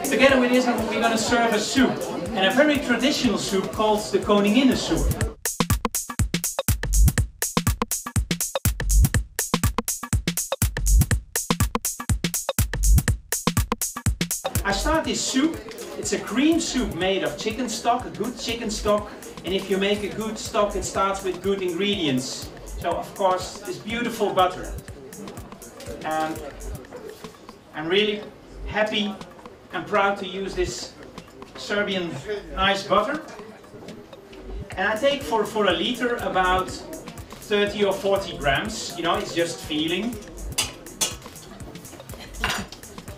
Together with this, we're going to serve a soup, and a very traditional soup called the koningin soup. I start this soup. It's a cream soup made of chicken stock, a good chicken stock, and if you make a good stock, it starts with good ingredients. So of course, this beautiful butter. And I'm really happy and proud to use this Serbian nice butter. And I take for a liter about 30 or 40 grams, you know, it's just feeling.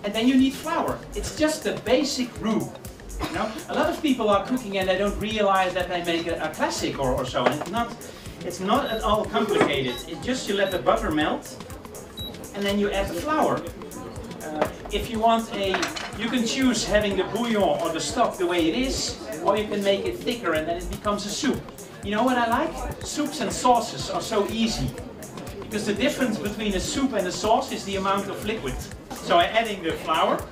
And then you need flour. It's just the basic roux. You know, a lot of people are cooking and they don't realize that they make a classic or so. And it's not at all complicated. It's just you let the butter melt and then you add the flour. If you want you can choose having the bouillon or the stock the way it is, or you can make it thicker and then it becomes a soup. You know what I like? Soups and sauces are so easy. Because the difference between a soup and a sauce is the amount of liquid. So I'm adding the flour.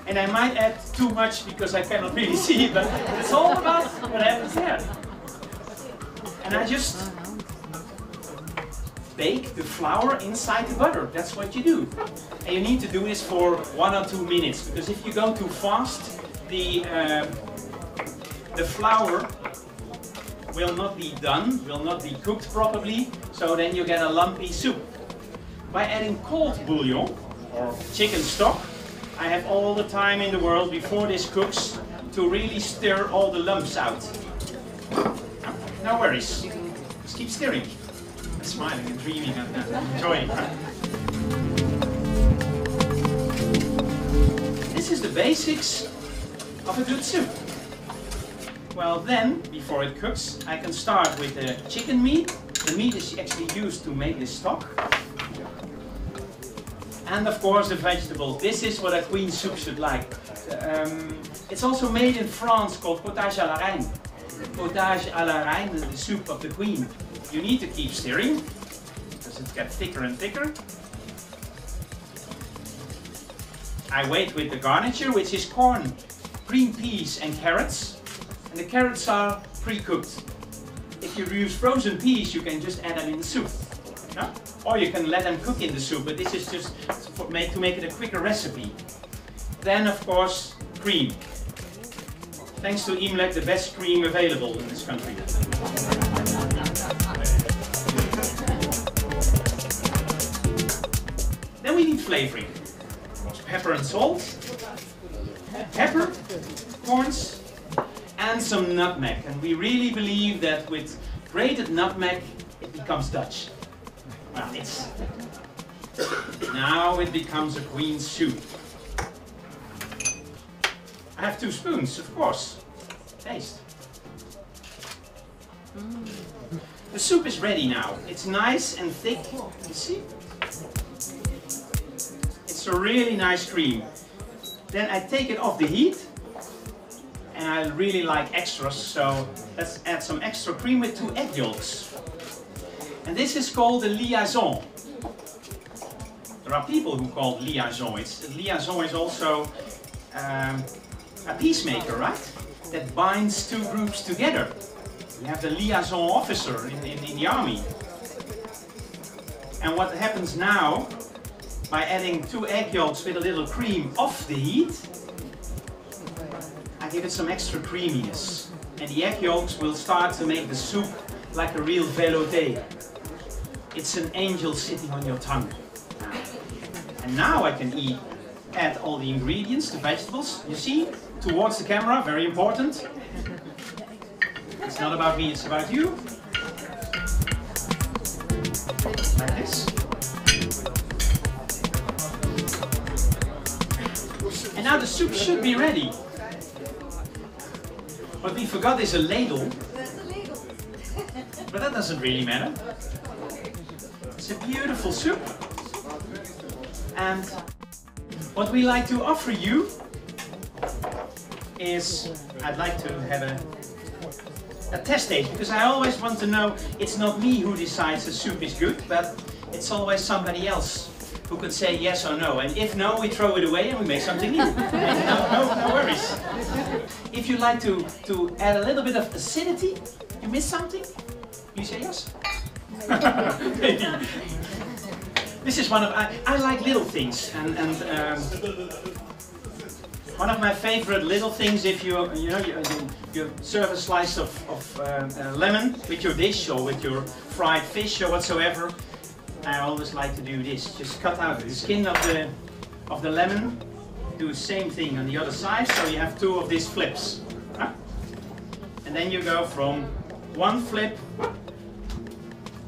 And I might add too much because I cannot really see it, but it's all about what happens there. And I just bake the flour inside the butter. That's what you do. And you need to do this for 1 or 2 minutes, because if you go too fast, the flour will not be done, will not be cooked properly, so then you get a lumpy soup. By adding cold bouillon or chicken stock, I have all the time in the world before this cooks to really stir all the lumps out. No worries, just keep stirring. I'm smiling and dreaming and enjoying. This is the basics of a good soup. Well then, before it cooks, I can start with the chicken meat. The meat is actually used to make this stock. And of course the vegetables. This is what a queen soup should like. It's also made in France called potage à la reine. Potage à la reine, the soup of the queen. You need to keep stirring, because it gets thicker and thicker. I wait with the garniture, which is corn, green peas and carrots. And the carrots are pre-cooked. If you use frozen peas, you can just add them in the soup. No? Or you can let them cook in the soup, but this is just to make it a quicker recipe. Then, of course, cream. Thanks to Imlek, the best cream available in this country. Then we need flavoring. Pepper and salt, pepper, corns, and some nutmeg. And we really believe that with grated nutmeg, it becomes Dutch. Well, now it becomes a queen soup. I have 2 spoons, of course. Taste. The soup is ready now. It's nice and thick. You see? It's a really nice cream. Then I take it off the heat. And I really like extras, so let's add some extra cream with 2 egg yolks. And this is called a liaison. There are people who call it liaison. Liaison is also a peacemaker, right? That binds 2 groups together. You have the liaison officer in the army. And what happens now, by adding 2 egg yolks with a little cream off the heat, I give it some extra creaminess. And the egg yolks will start to make the soup like a real velouté. It's an angel sitting on your tongue. And now I can add all the ingredients, the vegetables. You see, towards the camera, very important. It's not about me, it's about you. Like this. And now the soup should be ready. What we forgot is a ladle. But that doesn't really matter. It's a beautiful soup. And what we like to offer you is, I'd like to have a test taste, because I always want to know, it's not me who decides the soup is good, but it's always somebody else. who can say yes or no. And if no, we throw it away and we make something new. No worries. If you like to add a little bit of acidity, you miss something, you say yes. Maybe. This is one of, I like little things, and one of my favorite little things, if you serve a slice of lemon with your dish or with your fried fish or whatsoever, I always like to do this. Just cut out the skin of the lemon, do the same thing on the other side, so you have two of these flips. Huh? And then you go from one flip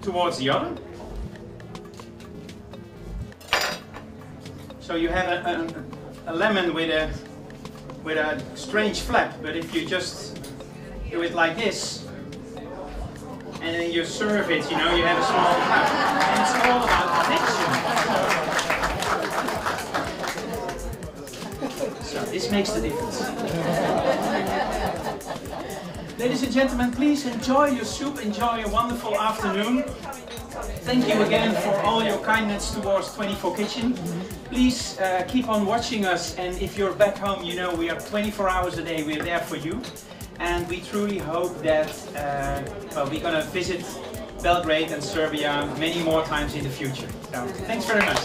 towards the other. So you have a lemon with a strange flap, but if you just do it like this, and then you serve it, you have a small flap. And it's all about connection. So this makes the difference. Ladies and gentlemen, please enjoy your soup, enjoy a wonderful afternoon. Thank you again for all your kindness towards 24 Kitchen. Please keep on watching us, and if you're back home, we are 24 hours a day, we're there for you. And we truly hope that we're going to visit Belgrade and Serbia many more times in the future. So, thanks very much.